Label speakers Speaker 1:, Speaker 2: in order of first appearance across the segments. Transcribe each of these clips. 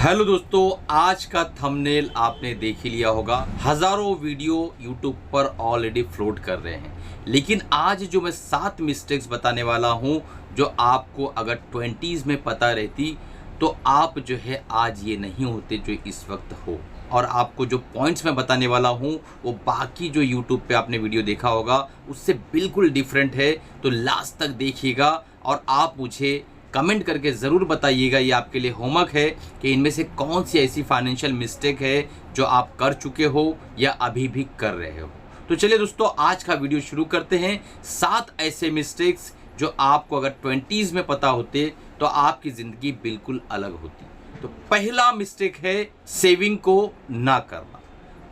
Speaker 1: Hello दोस्तों, आज का थंबनेल आपने देख ही लिया होगा। हजारों वीडियो यूट्यूब पर ऑलरेडी फ्लोट कर रहे हैं, लेकिन आज जो मैं 7 मिस्टेक्स बताने वाला हूं जो आपको अगर 20s में पता रहती तो आप जो है आज ये नहीं होते जो इस वक्त हो। और आपको जो पॉइंट्स मैं बताने वाला हूं वो बाकी जो यूट्यूब पे आपने वीडियो देखा होगा उससे बिल्कुल डिफरेंट है। तो लास्ट तक देखिएगा और आप मुझे कमेंट करके ज़रूर बताइएगा, ये आपके लिए होमवर्क है कि इनमें से कौन सी ऐसी फाइनेंशियल मिस्टेक है जो आप कर चुके हो या अभी भी कर रहे हो। तो चलिए दोस्तों, आज का वीडियो शुरू करते हैं। 7 ऐसे मिस्टेक्स जो आपको अगर 20s में पता होते तो आपकी ज़िंदगी बिल्कुल अलग होती। तो पहला मिस्टेक है सेविंग को ना करना।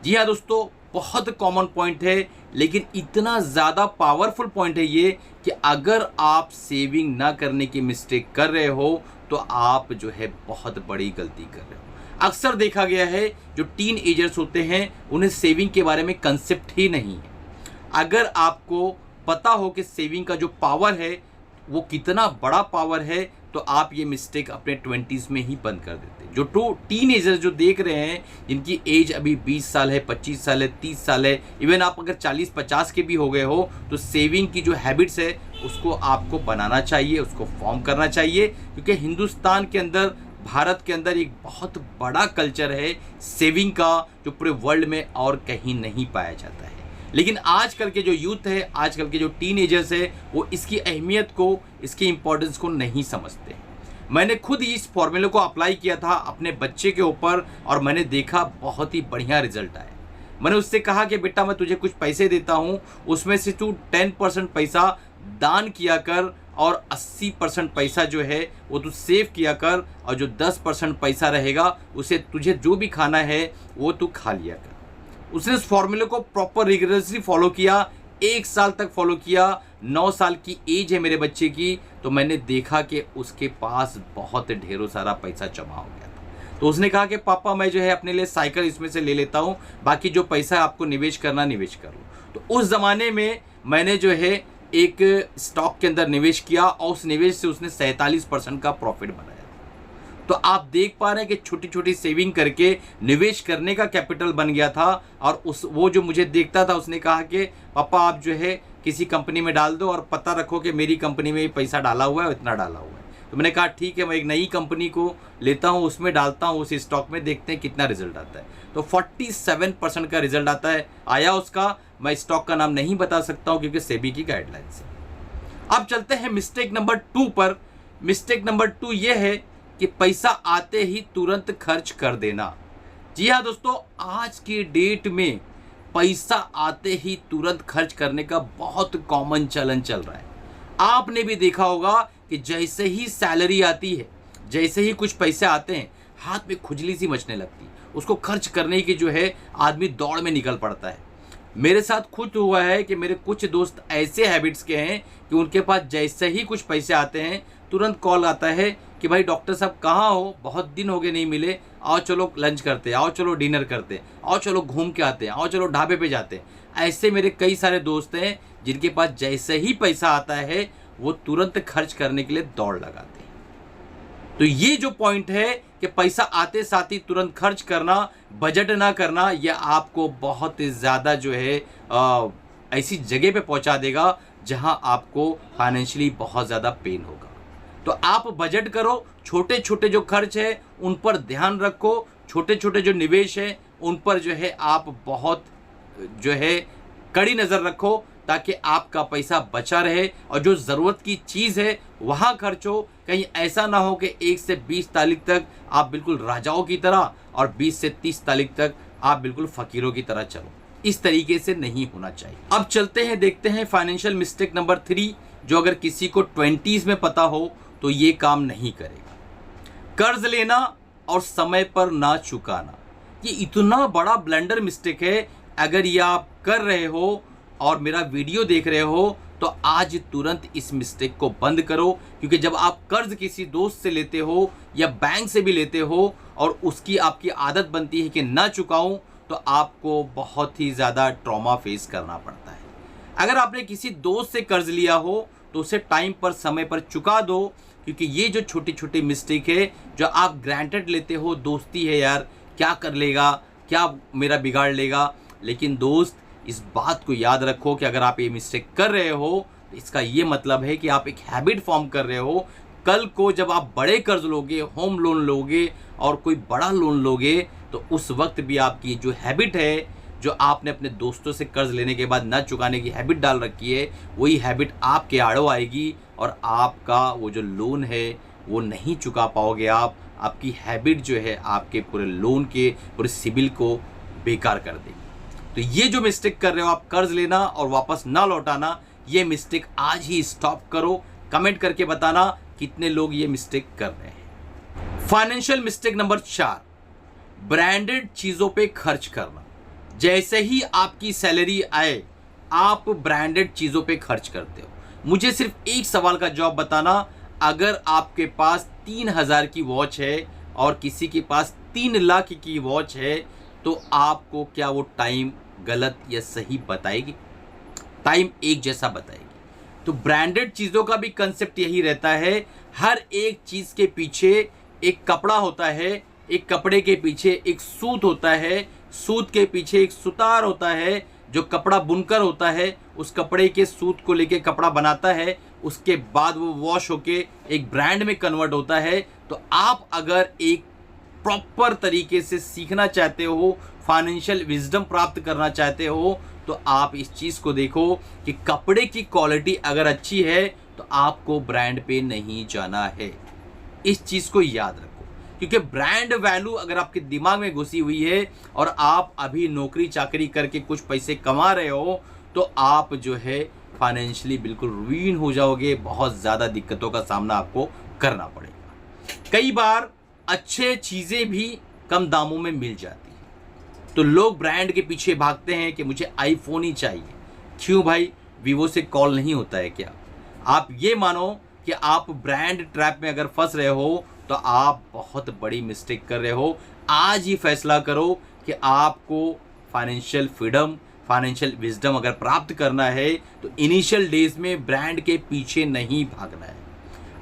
Speaker 1: जी हाँ दोस्तों, बहुत कॉमन पॉइंट है, लेकिन इतना ज़्यादा पावरफुल पॉइंट है ये कि अगर आप सेविंग ना करने की मिस्टेक कर रहे हो तो आप जो है बहुत बड़ी गलती कर रहे हो। अक्सर देखा गया है जो टीन एजर्स होते हैं उन्हें सेविंग के बारे में कंसेप्ट ही नहीं है। अगर आपको पता हो कि सेविंग का जो पावर है वो कितना बड़ा पावर है तो आप ये मिस्टेक अपने 20s में ही बंद कर देते। जो टीनेजर्स जो देख रहे हैं जिनकी एज अभी 20 साल है, 25 साल है, 30 साल है, इवन आप अगर 40-50 के भी हो गए हो तो सेविंग की जो हैबिट्स है उसको आपको बनाना चाहिए, उसको फॉर्म करना चाहिए। क्योंकि हिंदुस्तान के अंदर, भारत के अंदर एक बहुत बड़ा कल्चर है सेविंग का जो पूरे वर्ल्ड में और कहीं नहीं पाया जाता है। लेकिन आजकल के जो यूथ है, आजकल के जो टीनेजर्स है, वो इसकी अहमियत को, इसकी इंपॉर्टेंस को नहीं समझते। मैंने खुद इस फॉर्मूले को अप्लाई किया था अपने बच्चे के ऊपर और मैंने देखा बहुत ही बढ़िया रिजल्ट आया। मैंने उससे कहा कि बेटा मैं तुझे कुछ पैसे देता हूँ, उसमें से तू 10% पैसा दान किया कर और 80% पैसा जो है वो तू सेव किया कर, और जो 10% पैसा रहेगा उसे तुझे जो भी खाना है वो तू खा लिया कर। उसने इस फॉर्मूले को प्रॉपर रिगरसली फॉलो किया, 1 साल तक फॉलो किया। 9 साल की एज है मेरे बच्चे की, तो मैंने देखा कि उसके पास बहुत ढेरों सारा पैसा जमा हो गया था। तो उसने कहा कि पापा मैं जो है अपने लिए साइकिल इसमें से ले लेता हूँ, बाकी जो पैसा आपको निवेश करना निवेश कर लो। तो उस ज़माने में मैंने जो है एक स्टॉक के अंदर निवेश किया और उस निवेश से उसने 47% का प्रॉफिट बनाया। तो आप देख पा रहे हैं कि छोटी छोटी सेविंग करके निवेश करने का कैपिटल बन गया था। और वो जो मुझे देखता था उसने कहा कि पापा आप जो है किसी कंपनी में डाल दो और पता रखो कि मेरी कंपनी में पैसा डाला हुआ है, इतना डाला हुआ है। तो मैंने कहा ठीक है, मैं एक नई कंपनी को लेता हूँ, उसमें डालता हूँ, उस स्टॉक में देखते हैं कितना रिजल्ट आता है। तो 47% का रिजल्ट आता है, आया उसका। मैं स्टॉक का नाम नहीं बता सकता हूँ क्योंकि सेबी की गाइडलाइंस है। अब चलते हैं मिस्टेक नंबर 2 पर। मिस्टेक नंबर 2 ये है कि पैसा आते ही तुरंत खर्च कर देना। जी हाँ दोस्तों, आज की डेट में पैसा आते ही तुरंत खर्च करने का बहुत कॉमन चलन चल रहा है। आपने भी देखा होगा कि जैसे ही सैलरी आती है, जैसे ही कुछ पैसे आते हैं, हाथ में खुजली सी मचने लगती है। उसको खर्च करने की जो है आदमी दौड़ में निकल पड़ता है। मेरे साथ खुद हुआ है कि मेरे कुछ दोस्त ऐसे हैबिट्स के हैं कि उनके पास जैसे ही कुछ पैसे आते हैं तुरंत कॉल आता है कि भाई डॉक्टर साहब कहाँ हो, बहुत दिन हो गए नहीं मिले, आओ चलो लंच करते, आओ चलो डिनर करते, आओ चलो घूम के आते, आओ चलो ढाबे पे जाते। ऐसे मेरे कई सारे दोस्त हैं जिनके पास जैसे ही पैसा आता है वो तुरंत खर्च करने के लिए दौड़ लगाते हैं। तो ये जो पॉइंट है कि पैसा आते साथ ही तुरंत खर्च करना, बजट ना करना, यह आपको बहुत ज़्यादा जो है ऐसी जगह पे पहुंचा देगा जहां आपको फाइनेंशियली बहुत ज़्यादा पेन होगा। तो आप बजट करो, छोटे छोटे जो खर्च है उन पर ध्यान रखो, छोटे छोटे जो निवेश है उन पर जो है आप बहुत जो है कड़ी नज़र रखो ताकि आपका पैसा बचा रहे और जो ज़रूरत की चीज़ है वहाँ खर्चो। कहीं ऐसा ना हो कि 1 से 20 तारीख तक आप बिल्कुल राजाओं की तरह और 20 से 30 तारीख तक आप बिल्कुल फ़कीरों की तरह चलो। इस तरीके से नहीं होना चाहिए। अब चलते हैं, देखते हैं फाइनेंशियल मिस्टेक नंबर 3 जो अगर किसी को 20s में पता हो तो ये काम नहीं करेगा। कर्ज लेना और समय पर ना चुकाना, ये इतना बड़ा ब्लंडर मिस्टेक है। अगर ये आप कर रहे हो और मेरा वीडियो देख रहे हो तो आज तुरंत इस मिस्टेक को बंद करो। क्योंकि जब आप कर्ज किसी दोस्त से लेते हो या बैंक से भी लेते हो और उसकी आपकी आदत बनती है कि ना चुकाऊं, तो आपको बहुत ही ज़्यादा ट्रॉमा फेस करना पड़ता है। अगर आपने किसी दोस्त से कर्ज लिया हो तो उसे टाइम पर, समय पर चुका दो। क्योंकि ये जो छोटी छोटी मिस्टेक है जो आप ग्रांटेड लेते हो, दोस्ती है यार, क्या कर लेगा, क्या मेरा बिगाड़ लेगा। लेकिन दोस्त, इस बात को याद रखो कि अगर आप ये मिस्टेक कर रहे हो तो इसका ये मतलब है कि आप एक हैबिट फॉर्म कर रहे हो। कल को जब आप बड़े कर्ज लोगे, होम लोन लोगे और कोई बड़ा लोन लोगे, तो उस वक्त भी आपकी जो हैबिट है, जो आपने अपने दोस्तों से कर्ज लेने के बाद न चुकाने की हैबिट डाल रखी है, वही हैबिट आपके आड़ो आएगी और आपका वो जो लोन है वो नहीं चुका पाओगे। आपकी हैबिट जो है आपके पूरे लोन के पूरे सिबिल को बेकार कर देगी। तो ये जो मिस्टेक कर रहे हो आप, कर्ज लेना और वापस ना लौटाना, ये मिस्टेक आज ही स्टॉप करो। कमेंट करके बताना कितने लोग ये मिस्टेक कर रहे हैं। फाइनेंशियल मिस्टेक नंबर 4, ब्रांडेड चीजों पे खर्च करना। जैसे ही आपकी सैलरी आए आप ब्रांडेड चीजों पे खर्च करते हो। मुझे सिर्फ एक सवाल का जवाब बताना, अगर आपके पास 3000 की वॉच है और किसी के पास 3 लाख की वॉच है, तो आपको क्या वो टाइम गलत या सही बताएगी? टाइम एक जैसा बताएगी। तो ब्रांडेड चीज़ों का भी कंसेप्ट यही रहता है, हर एक चीज़ के पीछे एक कपड़ा होता है, एक कपड़े के पीछे एक सूत होता है, सूत के पीछे एक सुतार होता है, जो कपड़ा बुनकर होता है उस कपड़े के सूत को लेके कपड़ा बनाता है, उसके बाद वो वॉश होके एक ब्रांड में कन्वर्ट होता है। तो आप अगर एक प्रॉपर तरीके से सीखना चाहते हो, फाइनेंशियल विजडम प्राप्त करना चाहते हो, तो आप इस चीज़ को देखो कि कपड़े की क्वालिटी अगर अच्छी है तो आपको ब्रांड पे नहीं जाना है। इस चीज़ को याद रखो, क्योंकि ब्रांड वैल्यू अगर आपके दिमाग में घुसी हुई है और आप अभी नौकरी चाकरी करके कुछ पैसे कमा रहे हो, तो आप जो है फाइनेंशियली बिल्कुल रुइन हो जाओगे। बहुत ज़्यादा दिक्कतों का सामना आपको करना पड़ेगा। कई बार अच्छे चीज़ें भी कम दामों में मिल जाती है, तो लोग ब्रांड के पीछे भागते हैं कि मुझे आईफोन ही चाहिए। क्यों भाई, वीवो से कॉल नहीं होता है क्या? आप ये मानो कि आप ब्रांड ट्रैप में अगर फंस रहे हो तो आप बहुत बड़ी मिस्टेक कर रहे हो। आज ही फैसला करो कि आपको फाइनेंशियल फ्रीडम, फाइनेंशियल विजडम अगर प्राप्त करना है तो इनिशियल डेज में ब्रांड के पीछे नहीं भागना है।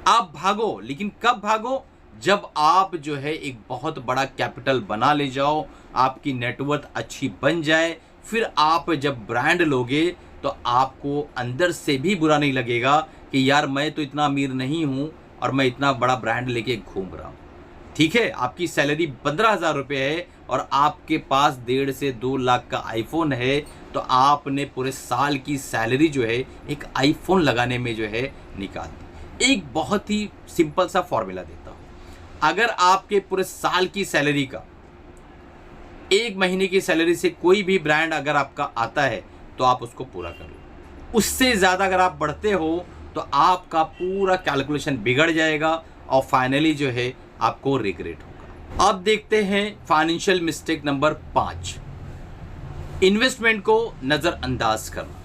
Speaker 1: आप भागो, लेकिन कब भागो? जब आप जो है एक बहुत बड़ा कैपिटल बना ले जाओ, आपकी नेटवर्थ अच्छी बन जाए, फिर आप जब ब्रांड लोगे तो आपको अंदर से भी बुरा नहीं लगेगा कि यार मैं तो इतना अमीर नहीं हूँ और मैं इतना बड़ा ब्रांड लेके घूम रहा हूँ। ठीक है, आपकी सैलरी 15,000 रुपये है और आपके पास 1.5 से 2 लाख का आईफोन है, तो आपने पूरे साल की सैलरी जो है एक आईफोन लगाने में जो है निकाल दी। एक बहुत ही सिंपल सा फॉर्मूला देता हूँ, अगर आपके पूरे साल की सैलरी का 1 महीने की सैलरी से कोई भी ब्रांड अगर आपका आता है तो आप उसको पूरा कर लो। उससे ज़्यादा अगर आप बढ़ते हो तो आपका पूरा कैलकुलेशन बिगड़ जाएगा और फाइनली जो है आपको रिग्रेट होगा। अब देखते हैं फाइनेंशियल मिस्टेक नंबर 5, इन्वेस्टमेंट को नज़रअंदाज करना।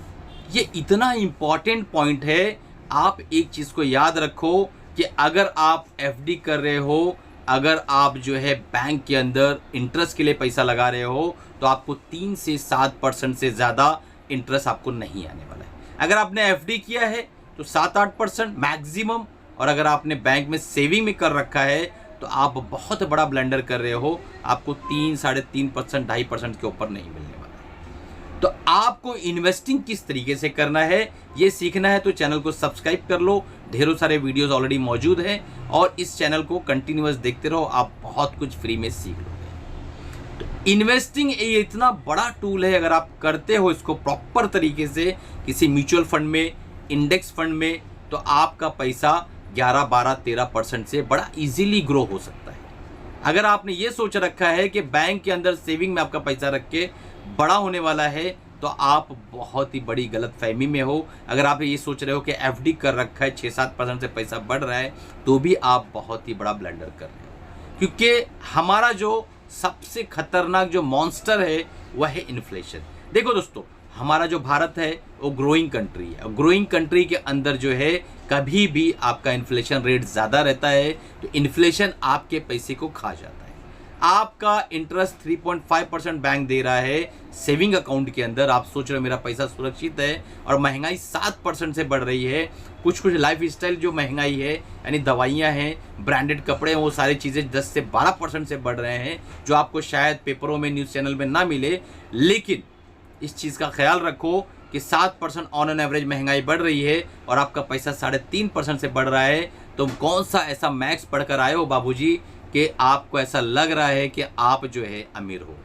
Speaker 1: ये इतना इंपॉर्टेंट पॉइंट है। आप एक चीज़ को याद रखो कि अगर आप एफडी कर रहे हो, अगर आप जो है बैंक के अंदर इंटरेस्ट के लिए पैसा लगा रहे हो, तो आपको 3 से 7% से ज़्यादा इंटरेस्ट आपको नहीं आने वाला है। अगर आपने एफडी किया है तो 7-8% मैक्सिमम, और अगर आपने बैंक में सेविंग में कर रखा है तो आप बहुत बड़ा ब्लंडर कर रहे हो। आपको 3, 3.5%, 2.5% के ऊपर नहीं मिलने वाला है। तो आपको इन्वेस्टिंग किस तरीके से करना है ये सीखना है, तो चैनल को सब्सक्राइब कर लो। ढेरों सारे वीडियोस ऑलरेडी मौजूद हैं और इस चैनल को कंटिन्यूअस देखते रहो, आप बहुत कुछ फ्री में सीख लोगे। तो इन्वेस्टिंग ये इतना बड़ा टूल है, अगर आप करते हो इसको प्रॉपर तरीके से किसी म्यूचुअल फंड में, इंडेक्स फंड में, तो आपका पैसा 11, 12, 13% से बड़ा इजीली ग्रो हो सकता है। अगर आपने ये सोच रखा है कि बैंक के अंदर सेविंग में आपका पैसा रख के बड़ा होने वाला है, तो आप बहुत ही बड़ी गलतफहमी में हो। अगर आप ये सोच रहे हो कि एफडी कर रखा है, 6-7% से पैसा बढ़ रहा है, तो भी आप बहुत ही बड़ा ब्लंडर कर रहे हो। क्योंकि हमारा जो सबसे खतरनाक जो मॉन्स्टर है वह है इन्फ्लेशन। देखो दोस्तों, हमारा जो भारत है वो ग्रोइंग कंट्री है, और ग्रोइंग कंट्री के अंदर जो है कभी भी आपका इन्फ्लेशन रेट ज़्यादा रहता है, तो इन्फ्लेशन आपके पैसे को खा जाता है। आपका इंटरेस्ट 3.5% बैंक दे रहा है सेविंग अकाउंट के अंदर। आप सोच रहे हो मेरा पैसा सुरक्षित है, और महंगाई 7% से बढ़ रही है। कुछ लाइफ स्टाइल जो महंगाई है, यानी दवाइयाँ हैं, ब्रांडेड कपड़े हैं, वो सारी चीज़ें 10 से 12% से बढ़ रहे हैं, जो आपको शायद पेपरों में, न्यूज़ चैनल में ना मिले। लेकिन इस चीज़ का ख्याल रखो कि 7% ऑन एन एवरेज महंगाई बढ़ रही है और आपका पैसा 3.5% से बढ़ रहा है। तो कौन सा ऐसा मैथ्स पढ़कर आए हो बाबूजी कि आपको ऐसा लग रहा है कि आप जो है अमीर हो?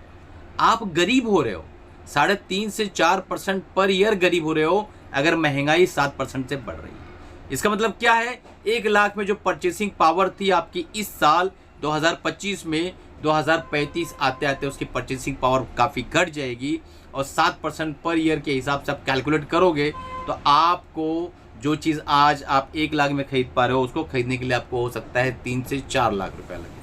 Speaker 1: आप गरीब हो रहे हो। 3.5 से 4% पर ईयर गरीब हो रहे हो, अगर महंगाई 7% से बढ़ रही है। इसका मतलब क्या है? 1 लाख में जो परचेसिंग पावर थी आपकी इस साल 2025 में, 2035 आते आते उसकी परचेसिंग पावर काफ़ी घट जाएगी, और 7% पर ईयर के हिसाब से आप कैलकुलेट करोगे तो आपको जो चीज़ आज आप 1 लाख में खरीद पा रहे हो, उसको खरीदने के लिए आपको हो सकता है 3 से 4 लाख रुपया लगे।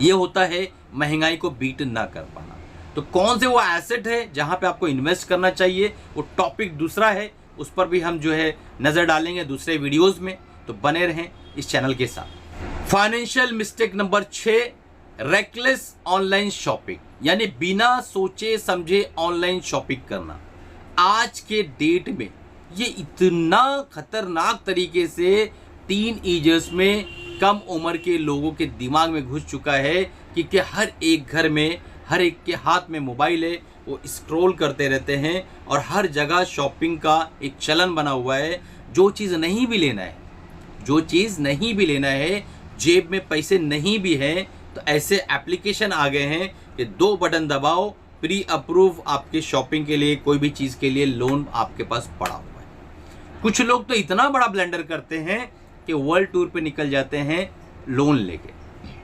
Speaker 1: ये होता है महंगाई को बीट ना कर पाना। तो कौन से वो एसेट है जहाँ पे आपको इन्वेस्ट करना चाहिए, वो टॉपिक दूसरा है, उस पर भी हम जो है नज़र डालेंगे दूसरे वीडियोज़ में। तो बने रहें इस चैनल के साथ। Financial mistake number 6, reckless online shopping, यानी बिना सोचे समझे ऑनलाइन शॉपिंग करना। आज के डेट में ये इतना खतरनाक तरीके से टीनएजर्स में, कम उम्र के लोगों के दिमाग में घुस चुका है कि हर एक घर में, हर एक के हाथ में मोबाइल है, वो स्क्रॉल करते रहते हैं और हर जगह शॉपिंग का एक चलन बना हुआ है। जो चीज़ नहीं भी लेना है, जेब में पैसे नहीं भी हैं, तो ऐसे एप्लीकेशन आ गए हैं कि 2 बटन दबाओ, प्री अप्रूव आपके शॉपिंग के लिए, कोई भी चीज़ के लिए लोन आपके पास पड़ा हुआ है। कुछ लोग तो इतना बड़ा ब्लंडर करते हैं कि वर्ल्ड टूर पे निकल जाते हैं लोन लेके।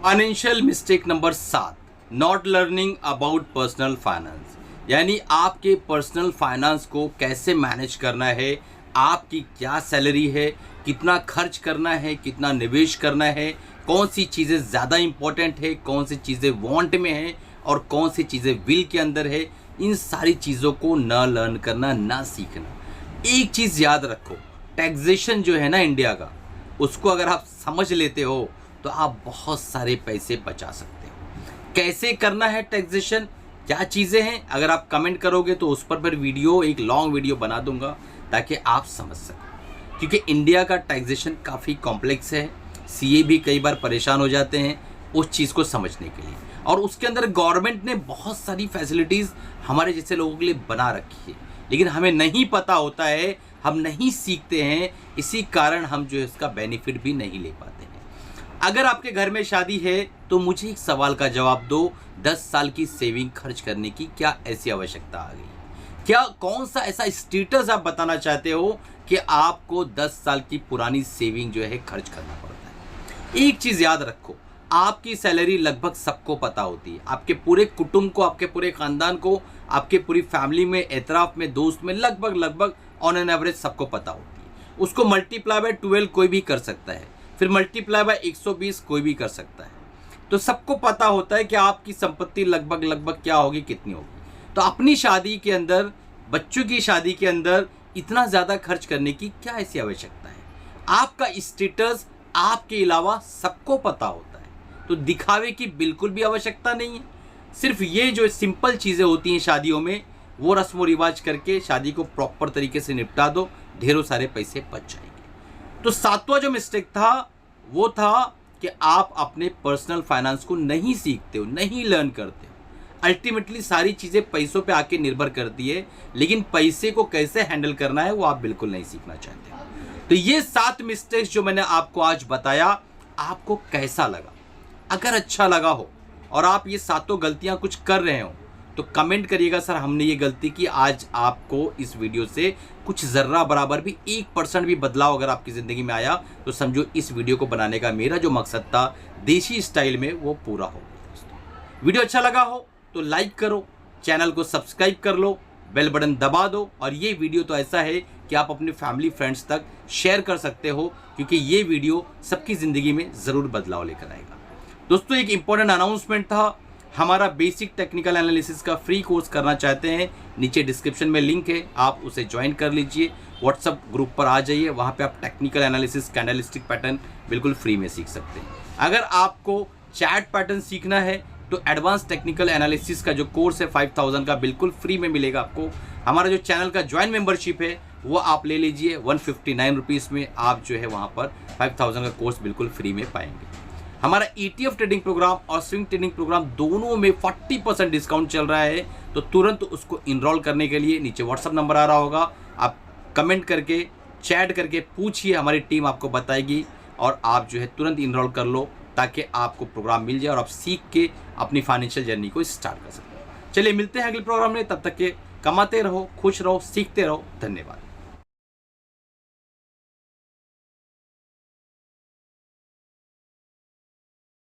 Speaker 1: Financial mistake number 7, not learning about personal finance, यानी आपके पर्सनल फाइनेंस को कैसे मैनेज करना है, आपकी क्या सैलरी है, कितना खर्च करना है, कितना निवेश करना है, कौन सी चीज़ें ज़्यादा इम्पोर्टेंट है, कौन सी चीज़ें वांट में है और कौन सी चीज़ें विल के अंदर है। इन सारी चीज़ों को ना लर्न करना, ना सीखना। एक चीज़ याद रखो, टैक्सेशन जो है ना इंडिया का, उसको अगर आप समझ लेते हो तो आप बहुत सारे पैसे बचा सकते हो। कैसे करना है टैक्सेशन, क्या चीज़ें हैं, अगर आप कमेंट करोगे तो उस पर फिर वीडियो, एक लॉन्ग वीडियो बना दूंगा ताकि आप समझ सकें। क्योंकि इंडिया का टैक्सेशन काफ़ी कॉम्प्लेक्स है, सीए भी कई बार परेशान हो जाते हैं उस चीज़ को समझने के लिए। और उसके अंदर गवर्नमेंट ने बहुत सारी फैसिलिटीज़ हमारे जैसे लोगों के लिए बना रखी है, लेकिन हमें नहीं पता होता है, हम नहीं सीखते हैं, इसी कारण हम जो है इसका बेनिफिट भी नहीं ले पाते हैं। अगर आपके घर में शादी है तो मुझे एक सवाल का जवाब दो, 10 साल की सेविंग खर्च करने की क्या ऐसी आवश्यकता आ गई? क्या कौन सा ऐसा स्टेटस आप बताना चाहते हो कि आपको 10 साल की पुरानी सेविंग जो है खर्च करना पड़ता है? एक चीज़ याद रखो, आपकी सैलरी लगभग सबको पता होती है, आपके पूरे कुटुंब को, आपके पूरे ख़ानदान को, आपके पूरी फैमिली में, एतराफ़ में, दोस्त में लगभग ऑन एन एवरेज सबको पता होती है। उसको मल्टीप्लाई बाय 12 कोई भी कर सकता है, फिर मल्टीप्लाई बाय 120 कोई भी कर सकता है। तो सबको पता होता है कि आपकी संपत्ति लगभग क्या होगी, कितनी होगी। तो अपनी शादी के अंदर, बच्चों की शादी के अंदर इतना ज़्यादा खर्च करने की क्या ऐसी आवश्यकता है? आपका स्टेटस आपके अलावा सबको पता होता है, तो दिखावे की बिल्कुल भी आवश्यकता नहीं है। सिर्फ ये जो सिंपल चीज़ें होती हैं शादियों में, वो रस्म व रिवाज करके शादी को प्रॉपर तरीके से निपटा दो, ढेरों सारे पैसे बच जाएंगे। तो 7वां जो मिस्टेक था वो था कि आप अपने पर्सनल फाइनेंस को नहीं सीखते हो, नहीं लर्न करते हो। अल्टीमेटली सारी चीज़ें पैसों पे आके निर्भर करती है, लेकिन पैसे को कैसे हैंडल करना है वो आप बिल्कुल नहीं सीखना चाहते। तो ये 7 मिस्टेक्स जो मैंने आपको आज बताया, आपको कैसा लगा? अगर अच्छा लगा हो और आप ये 7 गलतियां कुछ कर रहे हो तो कमेंट करिएगा, सर हमने ये गलती की। आज आपको इस वीडियो से कुछ ज़र्रा बराबर भी 1% भी बदलाव अगर आपकी ज़िंदगी में आया तो समझो इस वीडियो को बनाने का मेरा जो मकसद था देसी स्टाइल में, वो पूरा हो गया। दोस्तों वीडियो अच्छा लगा हो तो लाइक करो, चैनल को सब्सक्राइब कर लो, बेल बटन दबा दो। और ये वीडियो तो ऐसा है कि आप अपने फैमिली फ्रेंड्स तक शेयर कर सकते हो, क्योंकि ये वीडियो सबकी ज़िंदगी में ज़रूर बदलाव लेकर आएगा। दोस्तों एक इम्पॉर्टेंट अनाउंसमेंट था, हमारा बेसिक टेक्निकल एनालिसिस का फ्री कोर्स करना चाहते हैं, नीचे डिस्क्रिप्शन में लिंक है, आप उसे ज्वाइन कर लीजिए। व्हाट्सअप ग्रुप पर आ जाइए, वहाँ पे आप टेक्निकल एनालिसिस, कैंडलस्टिक पैटर्न बिल्कुल फ्री में सीख सकते हैं। अगर आपको चैट पैटर्न सीखना है तो एडवांस टेक्निकल एनालिसिस का जो कोर्स है 5000 का बिल्कुल फ्री में मिलेगा आपको। हमारा जो चैनल का ज्वाइन मेंबरशिप है वो आप ले लीजिए 159 रुपीज़ में, आप जो है वहाँ पर 5000 का कोर्स बिल्कुल फ्री में पाएंगे। हमारा ETF ट्रेडिंग प्रोग्राम और स्विंग ट्रेडिंग प्रोग्राम दोनों में 40% डिस्काउंट चल रहा है, तो तुरंत उसको इनरोल करने के लिए नीचे व्हाट्सअप नंबर आ रहा होगा, आप कमेंट करके चैट करके पूछिए, हमारी टीम आपको बताएगी और आप जो है तुरंत इनरोल कर लो ताकि आपको प्रोग्राम मिल जाए और आप सीख के अपनी फाइनेंशियल जर्नी को स्टार्ट कर सकते हो। चलिए मिलते हैं अगले प्रोग्राम में, तब तक के कमाते रहो, खुश रहो, सीखते रहो। धन्यवाद।